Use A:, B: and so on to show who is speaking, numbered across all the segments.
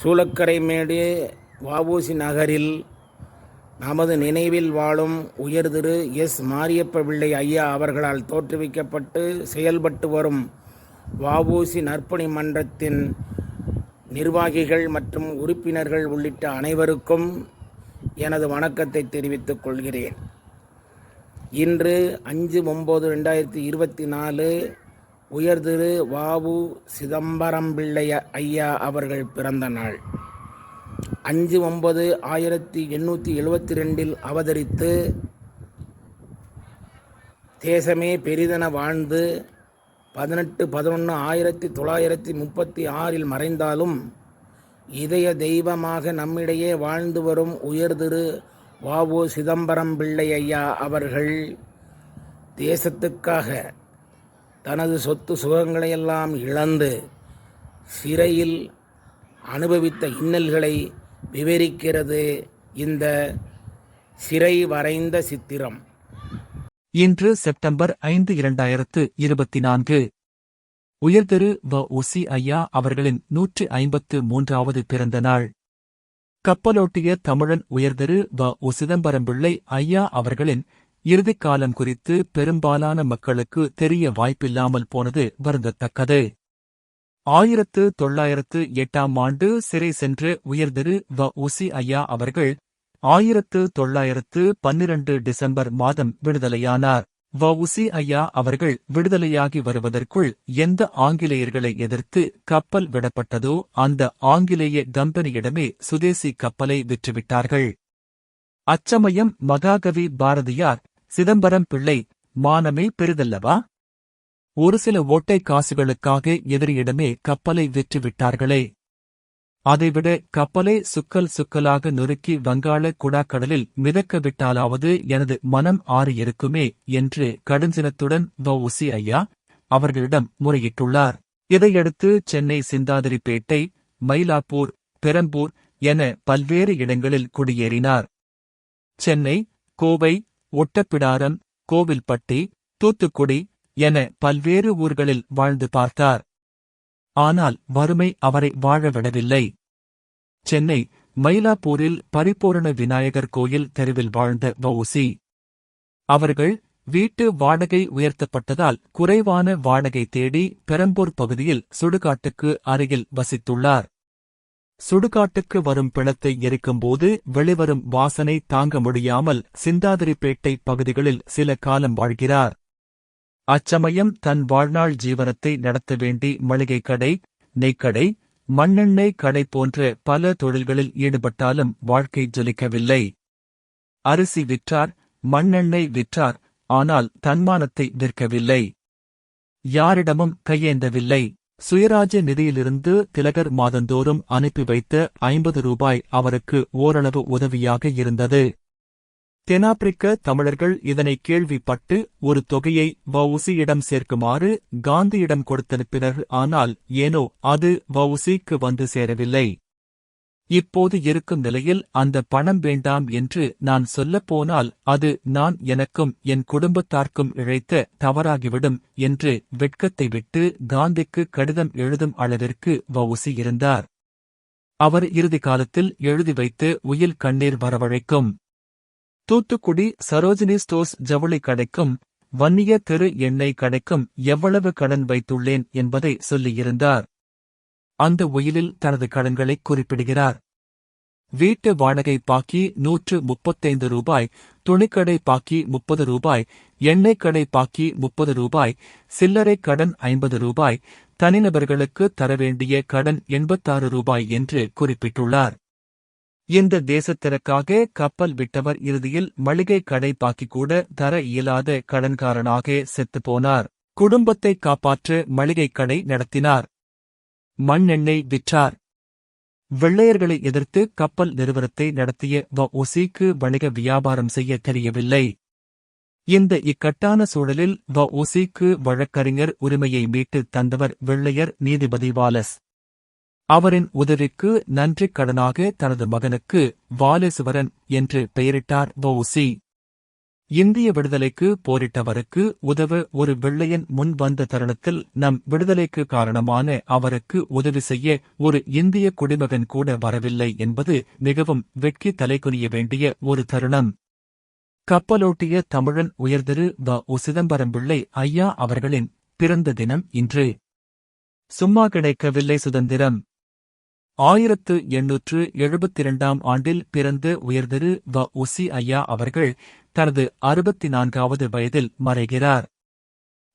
A: சூளக்கரைமேடு வ.உ.சி. நகரில் நமது நினைவில் வாழும் உயர் திரு எஸ். மாரியப்ப பிள்ளை ஐயா அவர்களால் தோற்றுவிக்கப்பட்டு செயல்பட்டு வரும் வ.உ.சி. நற்பணி மன்றத்தின் நிர்வாகிகள் மற்றும் உறுப்பினர்கள் உள்ளிட்ட அனைவருக்கும் எனது வணக்கத்தை தெரிவித்துக் கொள்கிறேன். இன்று 5/9/2024 உயர் திரு வ.உ. சிதம்பரம் பிள்ளை ஐயா அவர்கள் பிறந்த நாள். 5/9/1872 அவதரித்து தேசமே பெரிதென வாழ்ந்து 18/11/1936 மறைந்தாலும் இதய தெய்வமாக நம்மிடையே வாழ்ந்து வரும் உயர் திரு வ.உ. சிதம்பரம் பிள்ளை ஐயா அவர்கள் தேசத்துக்காக தனது சொத்து சுகங்களையெல்லாம் இழந்து சிறையில் அனுபவித்த இன்னல்களை விவரிக்கிறது இந்த சிறை வரைந்த சித்திரம்.
B: இன்று செப்டம்பர் 5, 2024 உயர்திரு வ.உ.சி. ஐயா அவர்களின் 153வது பிறந்த நாள். கப்பலோட்டிய தமிழன் உயர்திரு வ.உ. சிதம்பரம் பிள்ளை ஐயா அவர்களின் இறுதிக்காலம் குறித்து பெரும்பாலான மக்களுக்கு தெரிய வாய்ப்பில்லாமல் போனது வருந்தத்தக்கது. 1908 சிறை சென்ற உயர்திரு வ.உ.சி. ஐயா அவர்கள் 1912 டிசம்பர் மாதம் விடுதலையானார். வ.உ.சி. ஐயா அவர்கள் விடுதலையாகி வருவதற்குள் எந்த ஆங்கிலேயர்களை எதிர்த்து கப்பல் விடப்பட்டதோ அந்த ஆங்கிலேய கம்பெனியிடமே சுதேசி கப்பலை விற்றுவிட்டார்கள். அச்சமயம் மகாகவி பாரதியார், சிதம்பரம் பிள்ளை, மானமே பெரிதல்லவா? ஒரு சில ஓட்டை காசுகளுக்காக எதிரியிடமே கப்பலை விற்றுவிட்டார்களே. அதைவிட கப்பலை சுக்கலாக நொறுக்கி வங்காள குடாக்கடலில் மிதக்க விட்டாலாவது எனது மனம் ஆறியிருக்குமே என்று கடுஞ்சினத்துடன் வ.உ.சி. ஐயா அவர்களிடம் முறையிட்டுள்ளார். இதையடுத்து சென்னை சிந்தாதிரிப்பேட்டை, மயிலாப்பூர், பெரம்பூர் என பல்வேறு இடங்களில் குடியேறினார். சென்னை, கோவை, ஒட்டப்பிடாரம், கோவில்பட்டி, தூத்துக்குடி என பல்வேறு ஊர்களில் வாழ்ந்து பார்த்தார். ஆனால் வறுமை அவரை வாழவிடவில்லை. சென்னை, மயிலாப்பூரில் பரிபூரண விநாயகர் கோயில் தெருவில் வாழ்ந்த வ.உ.சி. அவர்கள் வீட்டு வாடகை உயர்த்தப்பட்டதால் குறைவான வாடகை தேடி பெரம்பூர் பகுதியில் சுடுகாட்டுக்கு அருகில் வசித்துள்ளார். சுடுகாட்டுக்கு வரும் பிணத்தை எரிக்கும்போது வெளிவரும் வாசனை தாங்க முடியாமல் சிந்தாதிரிப்பேட்டை பகுதிகளில் சில காலம் வாழ்கிறார். அச்சமயம் தன் வாழ்நாள் ஜீவனத்தை நடத்த வேண்டி மளிகை கடை, நெய்க்கடை, மண்ணெண்ணெய் கடை போன்ற பல தொழில்களில் ஈடுபட்டாலும் வாழ்க்கை ஜொலிக்கவில்லை. அரிசி விற்றார், மண்ணெண்ணெய் விற்றார், ஆனால் தன்மானத்தை விற்கவில்லை. யாரிடமும் கையேந்தவில்லை. சுயராஜ்ய நிதியிலிருந்து திலகர் மாதந்தோறும் அனுப்பி வைத்த 50 ரூபாய் அவருக்கு ஓரளவு உதவியாக இருந்தது. தென்னாப்பிரிக்க தமிழர்கள் இதனை கேள்விப்பட்டு ஒரு தொகையை வ.உ.சி.யிடம் சேர்க்குமாறு காந்தியிடம் கொடுத்தனுப்பினர். ஆனால் ஏனோ அது வ.உ.சி.க்கு வந்து சேரவில்லை. இப்போது இருக்கும் நிலையில் அந்த பணம் வேண்டாம் என்று நான் சொல்லப்போனால் அது நான் எனக்கும் என் குடும்பத்தார்க்கும் இழைத்த தவறாகிவிடும் என்று வெட்கத்தை விட்டு காந்திக்கு கடிதம் எழுதும் அளவிற்கு வ.உ.சி. இருந்தார். அவர் இறுதி காலத்தில் எழுதி வைத்து உயில் கண்ணீர் வரவழைக்கும். தூத்துக்குடி சரோஜினி ஸ்டோர்ஸ் ஜவுளி கடைக்கும் வன்னிய தெரு எண்ணெய் கடைக்கும் எவ்வளவு கடன் வைத்துள்ளேன் என்பதை சொல்லியிருந்தார். அந்த உயிலில் தனது கடன்களை குறிப்பிடுகிறார். வீட்டு வாடகை பாக்கி 135 ரூபாய், துணிக்கடை பாக்கி 30 ரூபாய், எண்ணெய் கடை பாக்கி 30 ரூபாய், சில்லறை கடன் 50 ரூபாய், தனிநபர்களுக்கு தரவேண்டிய கடன் 86 ரூபாய் என்று குறிப்பிட்டுள்ளார். இந்த தேசத்திற்காக கப்பல் விட்டவர் இறுதியில் மளிகை கடை பாக்கி கூட தர இயலாத கடன்காரனாக செத்துப்போனார். குடும்பத்தை காப்பாற்ற மளிகை கடை நடத்தினார். மண்ணெண்ணெய் விற்றார். வெள்ளையர்களை எதிர்த்து கப்பல் நிறுவனத்தை நடத்திய வ.உ.சி.க்கு வணிக வியாபாரம் செய்ய தெரியவில்லை. இந்த இக்கட்டான சூழலில் வ.உ.சி.க்கு வழக்கறிஞர் உரிமையை மீட்டு தந்தவர் வெள்ளையர் நீதிபதி வாலஸ். அவரின் உதவிக்கு நன்றிக் கடனாக தனது மகனுக்கு வாலேசுவரன் என்று பெயரிட்டார் வ.உ.சி. இந்திய விடுதலைக்கு போரிட்டவருக்கு உதவ ஒரு வெள்ளையன் முன் வந்த தருணத்தில் நம் விடுதலைக்கு காரணமான அவருக்கு உதவி செய்ய ஒரு இந்திய குடிமகன் கூட வரவில்லை என்பது மிகவும் வெட்கி தலைகுனிய வேண்டிய ஒரு தருணம். கப்பலோட்டிய தமிழன் உயர்திரு வ.உ. சிதம்பரம் பிள்ளை ஐயா அவர்களின் பிறந்த தினம் இன்று. சும்மா கிடைக்கவில்லை சுதந்திரம். 1872 ஆண்டில் பிறந்த உயர்திரு வ.உ.சி. ஐயா அவர்கள் தனது 64வது வயதில் மறைகிறார்.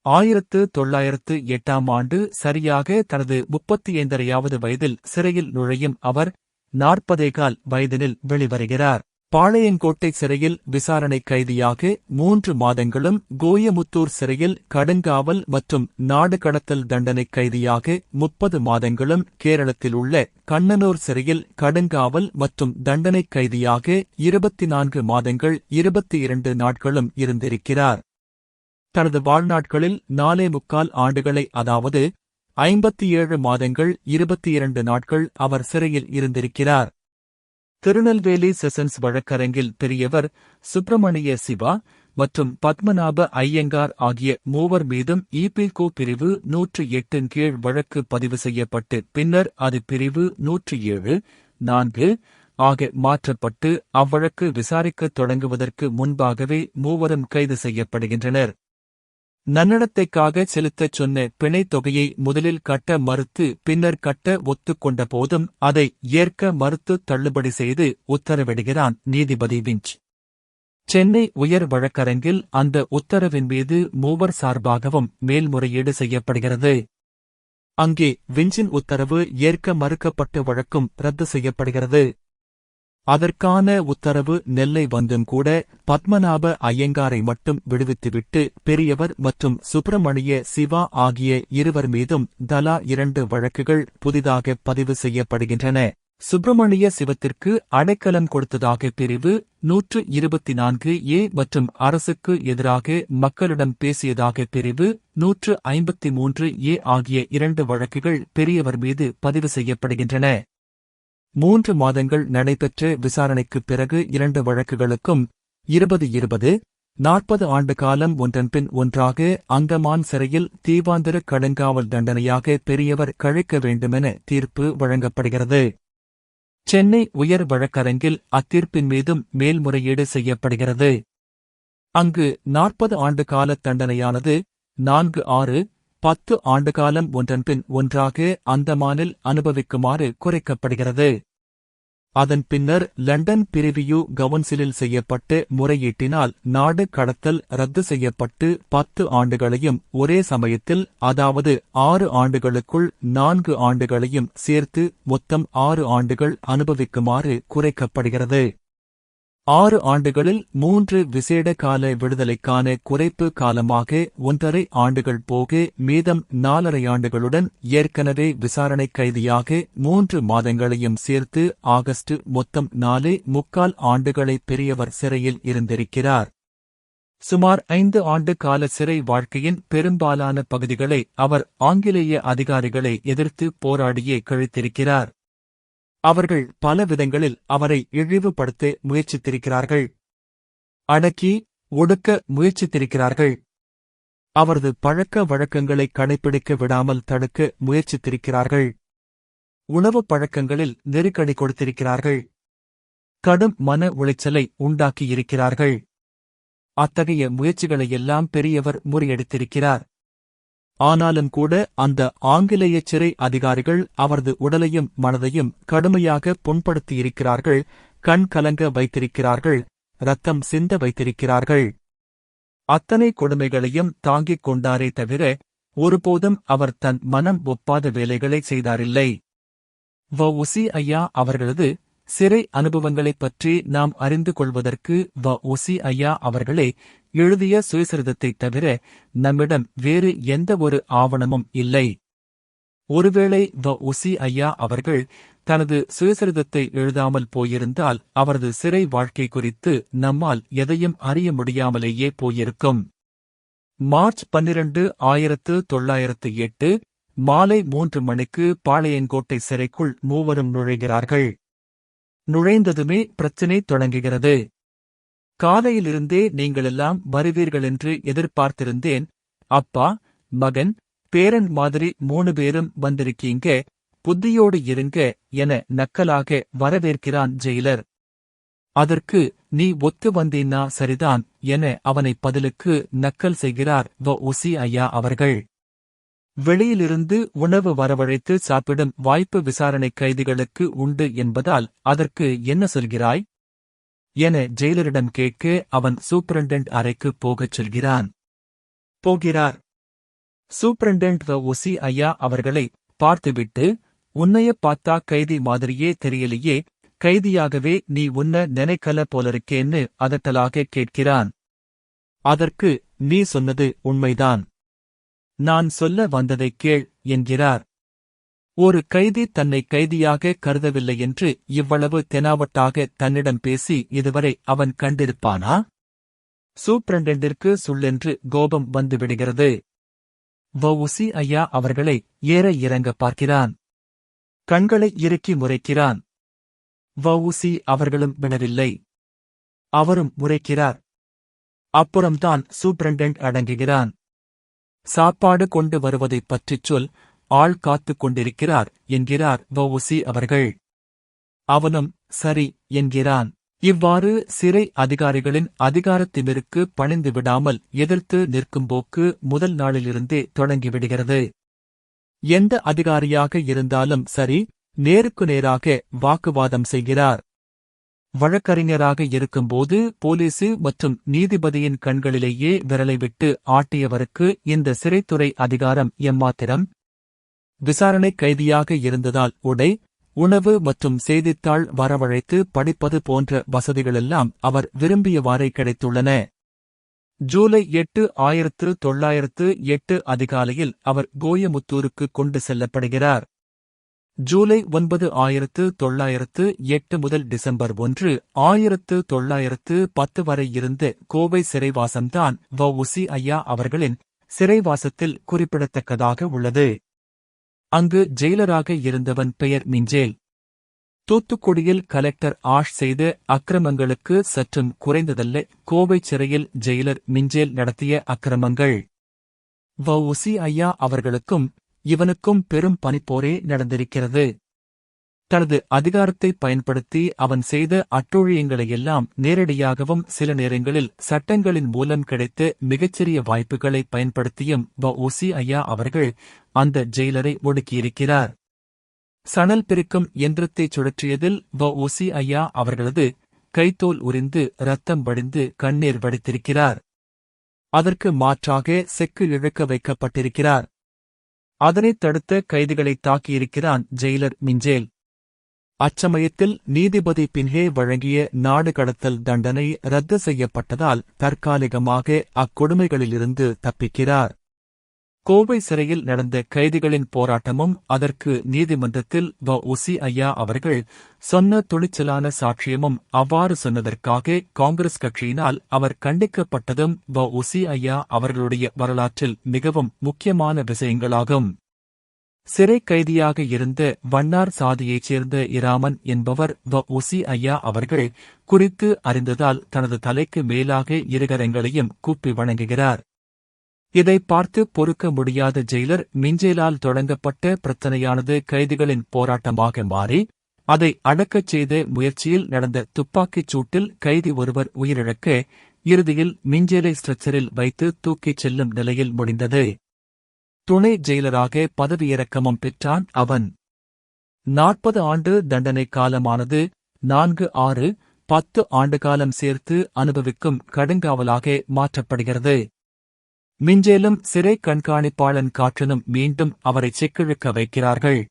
B: 1908 ஆண்டு சரியாக தனது 35வது வயதில் சிறையில் நுழையும் அவர் 40 வயதினில் வெளிவருகிறார். பாளையங்கோட்டை சிறையில் விசாரணை கைதியாக 3 மாதங்களும், கோயமுத்தூர் சிறையில் கடுங்காவல் மற்றும் நாடு கடத்தல் தண்டனை கைதியாக 30 மாதங்களும், கேரளத்தில் உள்ள கண்ணனூர் சிறையில் கடுங்காவல் மற்றும் தண்டனை கைதியாக 24 மாதங்கள் 22 நாட்களும் இருந்திருக்கிறார். தனது வாழ்நாட்களில் 4.25 ஆண்டுகளை, அதாவது 57 மாதங்கள் 22 நாட்கள் அவர் சிறையில் இருந்திருக்கிறார். திருநெல்வேலி செஷன்ஸ் வழக்கரங்கில் பெரியவர், சுப்பிரமணிய சிவா மற்றும் பத்மநாப ஐயங்கார் ஆகிய மூவர் மீதும் இ.பி.கோ. பிரிவு 108 கீழ் வழக்கு பதிவு செய்யப்பட்டு பின்னர் அது பிரிவு 107(4) ஆக மாற்றப்பட்டு அவ்வழக்கு விசாரிக்கத் தொடங்குவதற்கு முன்பாகவே மூவரும் கைது செய்யப்படுகின்றனர். நன்னடத்தைக்காக செலுத்தச் சொன்ன பிணைத் தொகையை முதலில் கட்ட மறுத்து பின்னர் கட்ட ஒத்துக்கொண்ட போதும் அதை ஏற்க மறுத்து தள்ளுபடி செய்து உத்தரவிடுகிறான் நீதிபதி விஞ்ச். சென்னை உயர் வழக்கரங்கில் அந்த உத்தரவின் மீது மூவர் சார்பாகவும் மேல்முறையீடு செய்யப்படுகிறது. அங்கே விஞ்சின் உத்தரவு ஏற்க மறுக்கப்பட்ட வழக்கும் ரத்து செய்யப்படுகிறது. அதற்கான உத்தரவு நெல்லை வந்தும் கூட பத்மநாப ஐயங்காரை மட்டும் விடுவித்துவிட்டு பெரியவர் மற்றும் சுப்பிரமணிய சிவா ஆகிய இருவர் மீதும் தலா 2 வழக்குகள் புதிதாக பதிவு செய்யப்படுகின்றன. சுப்பிரமணிய சிவத்திற்கு அடைக்கலம் கொடுத்ததாக பிரிவு 124(a) மற்றும் அரசுக்கு எதிராக மக்களிடம் பேசியதாக பிரிவு 153(a) ஆகிய 2 வழக்குகள் பெரியவர் மீது பதிவு செய்யப்படுகின்றன. 3 மாதங்கள் நடைபெற்ற விசாரணைக்குப் பிறகு 2 வழக்குகளுக்கும் 20 40 ஆண்டு காலம் ஒன்றன்பின் ஒன்றாக அந்தமான் சிறையில் தீவாந்திர கடுங்காவல் தண்டனையாக பெரியவர் கழிக்க வேண்டுமென தீர்ப்பு வழங்கப்படுகிறது. சென்னை உயர் வழக்கரங்கில் அத்தீர்ப்பின் மீதும் மேல்முறையீடு செய்யப்படுகிறது. அங்கு 40 ஆண்டு கால தண்டனையானது 4-6-10 ஆண்டுகாலம் ஒன்றன்பின் ஒன்றாக அந்தமானில் அனுபவிக்குமாறு குறைக்கப்படுகிறது. அதன் பின்னர் லண்டன் பிரிவியூ கவுன்சிலில் செய்யப்பட்ட முறையீட்டினால் நாடு கடத்தல் ரத்து செய்யப்பட்டு 10 ஆண்டுகளையும் ஒரே சமயத்தில், அதாவது 6 ஆண்டுகளுக்குள் 4 ஆண்டுகளையும் சேர்த்து மொத்தம் 6 ஆண்டுகள் அனுபவிக்குமாறு குறைக்கப்படுகிறது. 6 ஆண்டுகளில் 3 விசேட கால விடுதலைக்கான குறைப்பு காலமாக 1.5 ஆண்டுகள் போக மீதம் 4.5 ஆண்டுகளுடன் ஏற்கனவே விசாரணை கைதியாக 3 மாதங்களையும் சேர்த்து ஆகஸ்ட் மொத்தம் 4.25 ஆண்டுகளை பெரியவர் சிறையில் இருந்திருக்கிறார். சுமார் 5 ஆண்டு கால சிறை வாழ்க்கையின் பெரும்பாலான பகுதிகளை அவர் ஆங்கிலேய அதிகாரிகளை எதிர்த்து போராடியே கழித்திருக்கிறார். அவர்கள் பல விதங்களில் அவரை இழிவுபடுத்த முயற்சித்திருக்கிறார்கள். அடக்கி ஒடுக்க முயற்சித்திருக்கிறார்கள். அவரது பழக்க வழக்கங்களை கடைப்பிடிக்க விடாமல் தடுக்க முயற்சித்திருக்கிறார்கள். உணவு பழக்கங்களில் நெருக்கடி கொடுத்திருக்கிறார்கள். கடும் மன உளைச்சலை உண்டாக்கியிருக்கிறார்கள். அத்தகைய முயற்சிகளையெல்லாம் பெரியவர் முறியடித்திருக்கிறார். ஆனாலும் கூட அந்த ஆங்கிலேய சிறை அதிகாரிகள் அவரது உடலையும் மனதையும் கடுமையாக புண்படுத்தியிருக்கிறார்கள். கண் கலங்க வைத்திருக்கிறார்கள். இரத்தம் சிந்த வைத்திருக்கிறார்கள். அத்தனை கொடுமைகளையும் தாங்கிக் கொண்டாரே தவிர ஒருபோதும் அவர் தன் மனம் ஒப்பாத வேலைகளை செய்தாரில்லை. வ.உ.சி. ஐயா அவர்களது சிறை அனுபவங்களைப் பற்றி நாம் அறிந்து கொள்வதற்கு வ.உ.சி. ஐயா அவர்களே எழுதிய சுயசரிதத்தைத் தவிர நம்மிடம் வேறு எந்த ஒரு ஆவணமும் இல்லை. ஒருவேளை வ.உ.சி. ஐயா அவர்கள் தனது சுயசரிதத்தை எழுதாமல் போயிருந்தால் அவரது சிறை வாழ்க்கை குறித்து நம்மால் எதையும் அறிய முடியாமலேயே போயிருக்கும். மார்ச் 12, 1908 மாலை 3 மணிக்கு பாளையங்கோட்டை சிறைக்குள் மூவரும் நுழைகிறார்கள். நுழைந்ததுமே பிரச்சினை தொடங்குகிறது. காலையிலிருந்தே நீங்களெல்லாம் வருவீர்களென்று எதிர்பார்த்திருந்தேன். அப்பா, மகன், பேரன் மாதிரி 3 பேரும் வந்திருக்கீங்க, புத்தியோடு இருங்க என நக்கலாக வரவேற்கிறான் ஜெயிலர். அதற்கு நீ ஒத்து வந்தீன்னா சரிதான் என அவனை பதிலுக்கு நக்கல் செய்கிறார் வ.உ.சி. ஐயா அவர்கள். வெளியிலிருந்து உணவு வரவழைத்து சாப்பிடும் வாய்ப்பு விசாரணை கைதிகளுக்கு உண்டு என்பதால் அதற்கு என்ன சொல்கிறாய் என ஜெயிலரிடம் கேட்க அவன் சூப்பரண்டென்ட் அறைக்கு போகச் சொல்கிறான். போகிறார். சூப்பரண்டென்ட் வ.உ.சி. ஐயா அவர்களை பார்த்துவிட்டு, உன்னைய பார்த்தா கைதி மாதிரியே தெரியலையே, கைதியாகவே நீ உன்ன நினைக்கல போலிருக்கேன்னு அதட்டலாக கேட்கிறான். அதற்கு நீ சொன்னது உண்மைதான். நான் சொல்ல வந்ததைக் கேள் என்கிறார். ஒரு கைதி தன்னை கைதியாக கருதவில்லை என்று இவ்வளவு தெனாவட்டாக தன்னிடம் பேசி இதுவரை அவன் கண்டிருப்பானா? சூப்பரண்டென்டிற்கு சுள்ளென்று கோபம் வந்துவிடுகிறது. வ.உ.சி. ஐயா அவர்களை ஏற இறங்க பார்க்கிறான். கண்களை இறுக்கி முறைக்கிறான். வ.உ.சி. அவர்களும் விடவில்லை. அவரும் முறைக்கிறார். அப்புறம்தான் சூப்பரண்டென்ட் அடங்குகிறான். சாப்பாடு கொண்டு வருவதைப் பற்றிச் சொல், ஆள் காத்துக் கொண்டிருக்கிறார் என்கிறார் வ.உ.சி. அவர்கள். அவனும் சரி என்கிறான். இவ்வாறு சிறை அதிகாரிகளின் அதிகாரத்திமிருக்கு பணிந்து விடாமல் எதிர்த்து நிற்கும் போக்கு முதல் நாளிலிருந்தே தொடங்கிவிடுகிறது. எந்த அதிகாரியாக இருந்தாலும் சரி, நேருக்கு நேராக வாக்குவாதம் செய்கிறார். வழக்கறிஞராக இருக்கும்போது போலீசு மற்றும் நீதிபதியின் கண்களிலேயே விரலை விட்டு ஆட்டியவருக்கு இந்த சிறைத்துறை அதிகாரம் எம்மாத்திரம்? விசாரணை கைதியாக இருந்ததால் உடை, உணவு மற்றும் செய்தித்தாள் வரவழைத்து படிப்பது போன்ற வசதிகளெல்லாம் அவர் விரும்பியவாறே கிடைத்துள்ளன. ஜூலை 8, 1908 அதிகாலையில் அவர் கோயமுத்தூருக்கு கொண்டு செல்லப்படுகிறார். ஜூலை 9, 1908 முதல் டிசம்பர் 1, 1910 வரை இருந்த கோவை சிறைவாசம்தான் வ.உ.சி. ஐயா அவர்களின் சிறைவாசத்தில் குறிப்பிடத்தக்கதாக உள்ளது. அங்கு ஜெயிலராக இருந்தவன் பெயர் மிஞ்சேல். தூத்துக்குடியில் கலெக்டர் ஆஷ் செய்த அக்கிரமங்களுக்கு சற்றும் குறைந்ததல்ல கோவை சிறையில் ஜெயிலர் மிஞ்சேல் நடத்திய அக்கிரமங்கள். வ.உ.சி. ஐயா அவர்களுக்கும் இவனுக்கும் பெரும் பனிப்போரே நடந்திருக்கிறது. தனது அதிகாரத்தை பயன்படுத்தி அவன் செய்த அட்டூழியங்களையெல்லாம் நேரடியாகவும் சில நேரங்களில் சட்டங்களின் மூலம் கிடைத்த மிகச்சிறிய வாய்ப்புகளை பயன்படுத்தியும் வ.உ.சி. ஐயா அவர்கள் அந்த ஜெயிலரை ஒடுக்கியிருக்கிறார். சணல் பிரிக்கும் இயந்திரத்தைச் சுழற்றியதில் வ.உ.சி. ஐயா அவர்களது கைத்தோல் உரிந்து இரத்தம் வடிந்து கண்ணீர் வடித்திருக்கிறார். அதற்கு மாற்றாக செக்கு இழுக்க வைக்கப்பட்டிருக்கிறார். அதனைத் தடுத்த கைதிகளை தாக்கியிருக்கிறான் ஜெயிலர் மிஞ்சேல். அச்சமயத்தில் நீதிபதி பின்ஹே வழங்கிய நாடு கடத்தல் தண்டனை ரத்து செய்யப்பட்டதால் தற்காலிகமாக அக்கொடுமைகளிலிருந்து தப்பிக்கிறார். கோவை சிறையில் நடந்த கைதிகளின் போராட்டமும் அதற்கு நீதிமன்றத்தில் வ.உ.சி. ஐயா அவர்கள் சொன்ன துணிச்சலான சாட்சியமும் அவ்வாறு சொன்னதற்காக காங்கிரஸ் கட்சியினால் அவர் கண்டிக்கப்பட்டதும் வ.உ.சி. ஐயா அவர்களுடைய வரலாற்றில் மிகவும் முக்கியமான விஷயங்களாகும். சிறை கைதியாக இருந்த வண்ணார் சாதியைச் சேர்ந்த இராமன் என்பவர் வ.உ.சி. ஐயா அவர்கள் குறித்து அறிந்ததால் தனது தலைக்கு மேலாக இருகரங்களையும் கூப்பி வணங்குகிறார். இதை பார்த்து பொறுக்க முடியாத ஜெயிலர் மிஞ்சேலால் தொடங்கப்பட்ட பிரச்சனையானது கைதிகளின் போராட்டமாக மாறி அதை அடக்கச் செய்த முயற்சியில் நடந்த துப்பாக்கிச் சூட்டில் கைதி ஒருவர் உயிரிழக்க இறுதியில் மிஞ்சேலை ஸ்ட்ரெச்சரில் வைத்து தூக்கிச் செல்லும் நிலையில் முடிந்தது. துணை ஜெயிலராக பதவியிறக்கமும் பெற்றான் அவன். 40 ஆண்டு தண்டனை காலமானது 4, 6, 10 ஆண்டுகாலம் சேர்த்து அனுபவிக்கும் கடுங்காவலாக மாற்றப்படுகிறது. மிஞ்சேலும் சிறை கண்காணிப்பாளன் காற்றனும் மீண்டும் அவரை செக்கிழுக்க வைக்கிறார்கள்.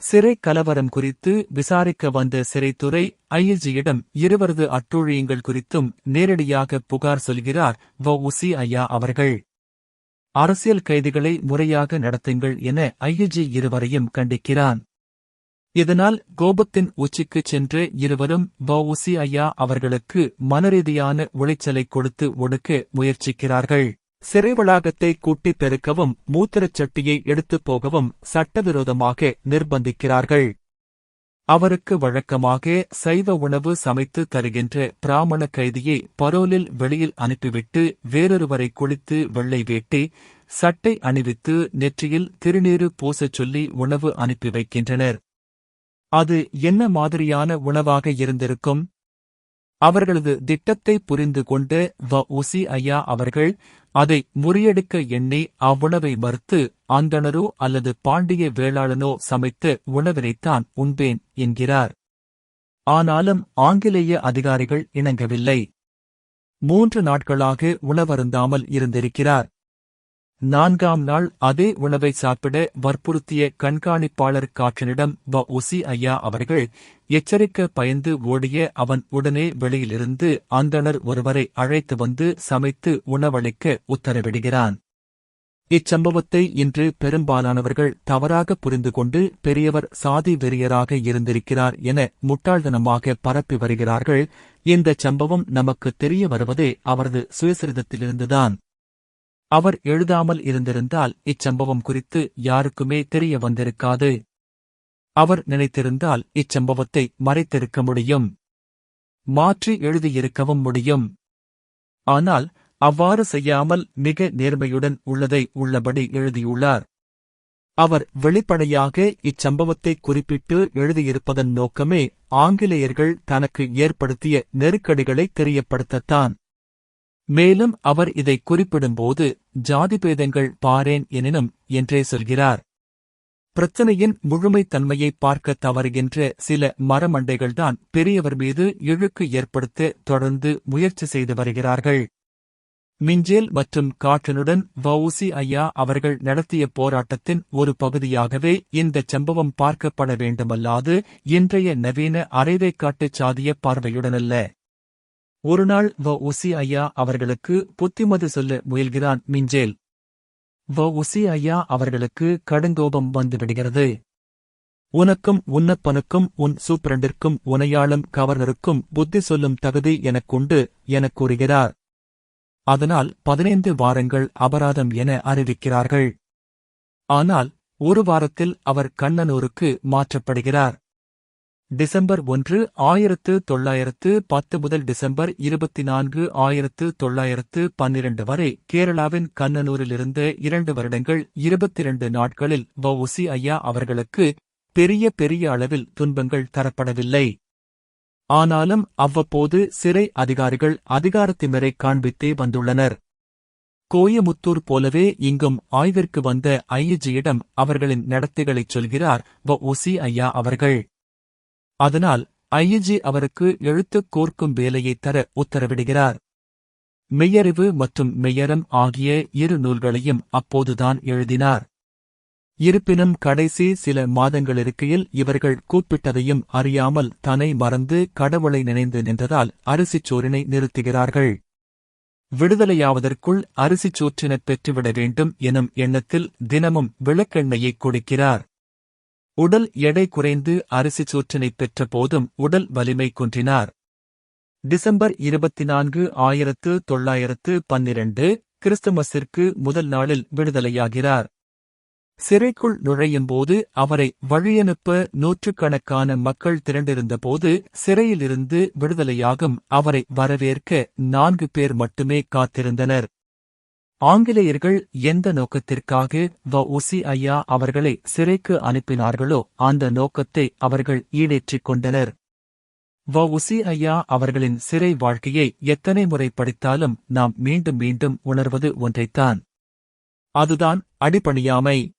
B: சிறை கலவரம் குறித்து விசாரிக்க வந்த சிறைத்துறை ஐ.ஜி.யிடம் இருவரது அட்டூழியங்கள் குறித்தும் நேரடியாக புகார் சொல்கிறார் வ.உ.சி. ஐயா அவர்கள். அரசியல் கைதிகளை முறையாக நடத்துங்கள் என ஐ.ஜி. இருவரையும் கண்டிக்கிறான். இதனால் கோபத்தின் உச்சிக்குச் சென்ற இருவரும் வ.உ.சி. ஐயா அவர்களுக்கு மனரீதியான உளைச்சலை கொடுத்து ஒடுக்க முயற்சிக்கிறார்கள். சிறை வளாகத்தை கூட்டிப் பெருக்கவும் மூத்திரச் சட்டியை எடுத்துப் போகவும் சட்டவிரோதமாக நிர்பந்திக்கிறார்கள். அவருக்கு வழக்கமாக சைவ உணவு சமைத்து தருகின்ற பிராமண கைதியை பரோலில் வெளியில் அனுப்பிவிட்டு வேறொருவரை குளித்து வெள்ளை வேட்டி சட்டை அணிவித்து நெற்றியில் திருநீறு பூசச் சொல்லி உணவு அனுப்பி வைக்கின்றனர். அது என்ன மாதிரியான உணவாக இருந்திருக்கும்? அவர்களது திட்டத்தை புரிந்து கொண்டு வ.உ.சி. ஐயா அவர்கள் அதை முறியடிக்க எண்ணி அவ்வுணவை மறுத்து அந்தணரோ அல்லது பாண்டிய வேளாளனோ சமைத்த உணவினைத்தான் உண்பேன் என்கிறார். ஆனாலும் ஆங்கிலேய அதிகாரிகள் இணங்கவில்லை. 3 நாட்களாக உணவருந்தாமல் இருந்திருக்கிறார். 4ஆம் நாள் அதே உணவை சாப்பிட வற்புறுத்திய கண்காணிப்பாளர் காற்றனிடம் வ.உ.சி. ஐயா அவர்கள் எச்சரிக்க பயந்து ஓடிய அவன் உடனே வெளியிலிருந்து அந்தணர் ஒருவரை அழைத்து வந்து சமைத்து உணவளிக்க உத்தரவிடுகிறான். இச்சம்பவத்தை இன்று பெரும்பாலானவர்கள் தவறாக புரிந்து கொண்டு பெரியவர் சாதி வெறியராக இருந்திருக்கிறார் என முட்டாள்தனமாக பரப்பி வருகிறார்கள். இந்தச் சம்பவம் நமக்கு தெரிய வருவதே அவரது சுயசரிதத்திலிருந்துதான். அவர் எழுதாமல் இருந்திருந்தால் இச்சம்பவம் குறித்து யாருக்குமே தெரிய வந்திருக்காது. அவர் நினைத்திருந்தால் இச்சம்பவத்தை மறைத்திருக்க முடியும், மாற்றி எழுதியிருக்கவும் முடியும். ஆனால் அவ்வாறு செய்யாமல் மிக நேர்மையுடன் உள்ளதை உள்ளபடி எழுதியுள்ளார். அவர் வெளிப்படையாக இச்சம்பவத்தை குறிப்பிட்டு எழுதியிருப்பதன் நோக்கமே ஆங்கிலேயர்கள் தனக்கு ஏற்படுத்திய நெருக்கடிகளை தெரியப்படுத்தத்தான். மேலும் அவர் இதை குறிப்பிடும்போது ஜாதிபேதங்கள் பாரேன் எனினும் என்றே சொல்கிறார். பிரச்சனையின் முழுமைத்தன்மையை பார்க்க தவறுகின்ற சில மரமண்டைகள்தான் பெரியவர் மீது இழுக்கு ஏற்படுத்த தொடர்ந்து முயற்சி செய்து வருகிறார்கள். மிஞ்சேல் மற்றும் காற்றனுடன் வ.உ.சி. ஐயா அவர்கள் நடத்திய போராட்டத்தின் ஒரு பகுதியாகவே இந்தச் சம்பவம் பார்க்கப்பட வேண்டுமல்லாது இன்றைய நவீன அரைவேக்காட்டுச் சாதிய பார்வையுடனல்ல. ஒருநாள் வ.உ.சி. ஐயா அவர்களுக்கு புத்திமதி சொல்ல முயல்கிறான் மிஞ்சேல். வ.உ.சி. ஐயா அவர்களுக்கு கடுங்கோபம் வந்துவிடுகிறது. உனக்கும் உன்னப்பனுக்கும் உன் சூப்பிரண்டிற்கும் உனையாளும் கவர்னருக்கும் புத்தி சொல்லும் தகுதி எனக்குண்டு எனக் கூறுகிறார். அதனால் 15 வாரங்கள் அபராதம் என அறிவிக்கிறார்கள். ஆனால் 1 வாரத்தில் அவர் கண்ணனூருக்கு மாற்றப்படுகிறார். டிசம்பர் 1, 1910 முதல் டிசம்பர் 24, 1912 வரை கேரளாவின் கண்ணனூரிலிருந்த 2 வருடங்கள் 22 நாட்களில் வ.உ.சி. ஐயா அவர்களுக்கு பெரிய பெரிய அளவில் துன்பங்கள் தரப்படவில்லை. ஆனாலும் அவ்வப்போது சிறை அதிகாரிகள் அதிகாரத்திமிரை காண்பித்தே வந்துள்ளனர். கோயமுத்தூர் போலவே இங்கும் ஆய்விற்கு வந்த ஐ.ஜியிடம் அவர்களின் நடத்தைகளைச் சொல்கிறார் வ.உ.சி. ஐயா அவர்கள். அதனால் ஐ.ஜி அவருக்கு எழுத்துக் கோர்க்கும் வேலையைத் தர உத்தரவிடுகிறார். மெய்யறிவு மற்றும் மெய்யறம் ஆகிய 2 நூல்களையும் அப்போதுதான் எழுதினார். இருப்பினும் கடைசி சில மாதங்களிருக்கையில் இவர்கள் கூப்பிட்டதையும் அறியாமல் தன்னை மறந்து கடவுளை நினைந்து நின்றதால் அரிசிச்சோறினை நிறுத்துகிறார்கள். விடுதலையாவதற்குள் அரிசிச்சோற்றினைப் பெற்றுவிட வேண்டும் எனும் எண்ணத்தில் தினமும் விளக்கெண்ணெயைக் குடிக்கிறார். உடல் எடை குறைந்து அரிசிச்சோற்றினைப் பெற்ற போதும் உடல் வலிமை குன்றினார். டிசம்பர் 24, 1912 கிறிஸ்துமஸிற்கு முதல் நாளில் விடுதலையாகிறார். சிறைக்குள் நுழையும்போது அவரை வழியனுப்ப நூற்றுக்கணக்கான மக்கள் திரண்டிருந்தபோது சிறையிலிருந்து விடுதலையாகும் அவரை வரவேற்க 4 பேர் மட்டுமே காத்திருந்தனர். ஆங்கிலேயர்கள் எந்த நோக்கத்திற்காக வ.உ.சி. ஐயா அவர்களை சிறைக்கு அனுப்பினார்களோ அந்த நோக்கத்தை அவர்கள் ஈடேற்றிக் கொண்டனர். வ.உ.சி. ஐயா அவர்களின் சிறை வாழ்க்கையை எத்தனை முறை படித்தாலும் நாம் மீண்டும் மீண்டும் உணர்வது ஒன்றைத்தான். அதுதான் அடிபணியாமை.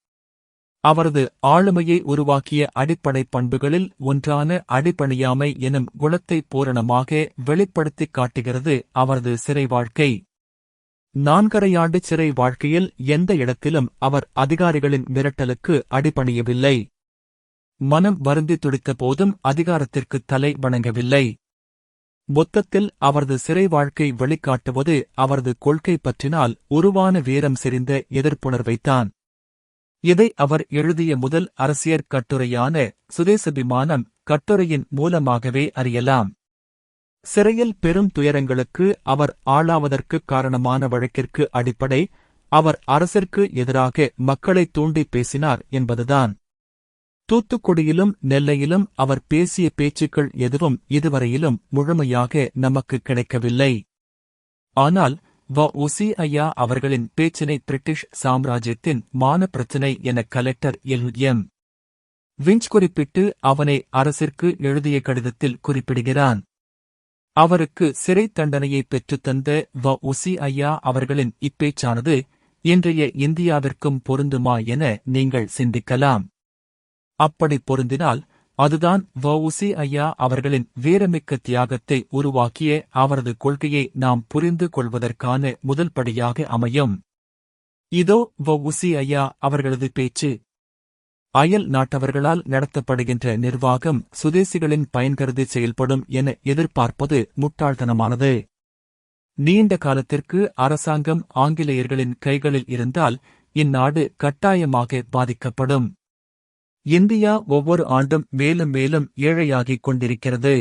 B: அவரது ஆளுமையை உருவாக்கிய அடிப்படை பண்புகளில் ஒன்றான அடிபணியாமை எனும் குணத்தை பூரணமாக வெளிப்படுத்திக் காட்டுகிறது அவரது சிறை வாழ்க்கை. 4½ ஆண்டு சிறை வாழ்க்கையில் எந்த இடத்திலும் அவர் அதிகாரிகளின் மிரட்டலுக்கு அடிபணியவில்லை. மனம் வருந்தி துடித்த போதும் அதிகாரத்திற்கு தலை வணங்கவில்லை. மொத்தத்தில் அவரது சிறை வாழ்க்கை வெளிக்காட்டுவது அவரது கொள்கை பற்றினால் உருவான வீரம் செறிந்த எதிர்ப்புணர்வைத்தான். இதை அவர் எழுதிய முதல் அரசியற் கட்டுரையான சுதேசபிமானம் கட்டுரையின் மூலமாகவே அறியலாம். சிறையில் பெரும் துயரங்களுக்கு அவர் ஆளாவதற்குக் காரணமான வழக்கிற்கு அடிப்படை அவர் அரசிற்கு எதிராக மக்களை தூண்டி பேசினார் என்பதுதான். தூத்துக்குடியிலும் நெல்லையிலும் அவர் பேசிய பேச்சுக்கள் எதுவும் இதுவரையிலும் முழுமையாக நமக்கு கிடைக்கவில்லை. ஆனால் வ.உ.சி. ஐயா அவர்களின் பேச்சினை பிரிட்டிஷ் சாம்ராஜ்யத்தின் மான பிரச்சினை என கலெக்டர் எல்.எம். விஞ்ச் குறிப்பிட்டு அவனை அரசிற்கு எழுதிய கடிதத்தில் குறிப்பிடுகிறான். அவருக்கு சிறை தண்டனையை பெற்றுத்தந்த வ.உ.சி. ஐயா அவர்களின் இப்பேச்சானது இன்றைய இந்தியாவிற்கும் பொருந்துமா என நீங்கள் சிந்திக்கலாம். அப்படி பொருந்தினால் அதுதான் வ.உ.சி. ஐயா அவர்களின் வீரமிக்க தியாகத்தை உருவாக்கிய அவரது கொள்கையை நாம் புரிந்து கொள்வதற்கான முதல் படியாக அமையும். இதோ வ.உ.சி. ஐயா அவர்களது பேச்சு. அயல் நாட்டவர்களால் நடத்தப்படுகின்ற நிர்வாகம் சுதேசிகளின் பயன் கருதி செயல்படும் என எதிர்பார்ப்பது முட்டாள்தனமானது. நீண்ட காலத்திற்கு அரசாங்கம் ஆங்கிலேயர்களின் கைகளில் இருந்தால் இந்நாடு கட்டாயமாக பாதிக்கப்படும். இந்தியா ஒவ்வொரு ஆண்டும் மேலும் மேலும் ஏழையாகிக் கொண்டிருக்கிறது.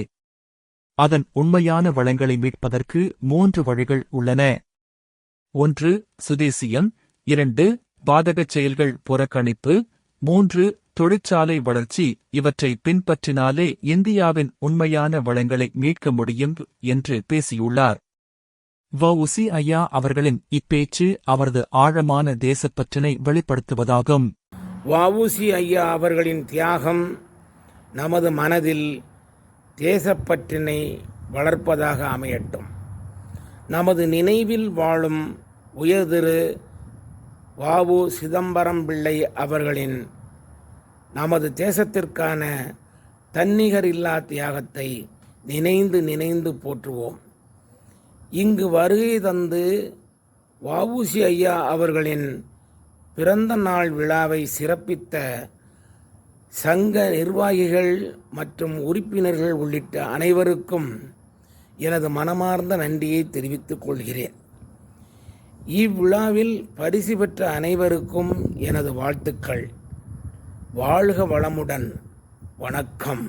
B: அதன் உண்மையான வளங்களை மீட்பதற்கு 3 வழிகள் உள்ளன. 1. சுதேசியம். 2. பாதகச் செயல்கள் புறக்கணிப்பு. 3. தொழிற்சாலை வளர்ச்சி. இவற்றை பின்பற்றினாலே இந்தியாவின் உண்மையான வளங்களை மீட்க முடியும் என்று பேசியுள்ளார். வ.உ.சி. ஐயா அவர்களின் இப்பேச்சு அவரது ஆழமான தேசப்பற்றினை வெளிப்படுத்துவதாகும்.
A: வ.உ.சி. ஐயா அவர்களின் தியாகம் நமது மனதில் தேசப்பற்றினை வளர்ப்பதாக அமையட்டும். நமது நினைவில் வாழும் உயர்திரு வ.உ. சிதம்பரம் பிள்ளை அவர்களின் நமது தேசத்திற்கான தன்னிகரில்லா தியாகத்தை நினைந்து போற்றுவோம். இங்கு வருகை தந்து வ.உ.சி. ஐயா அவர்களின் பிறந்த நாள் விழாவை சிறப்பித்த சங்க நிர்வாகிகள் மற்றும் உறுப்பினர்கள் உள்ளிட்ட அனைவருக்கும் எனது மனமார்ந்த நன்றியை தெரிவித்துக் கொள்கிறேன். இவ்விழாவில் பரிசு பெற்ற அனைவருக்கும் எனது வாழ்த்துக்கள். வாழ்க வளமுடன். வணக்கம்.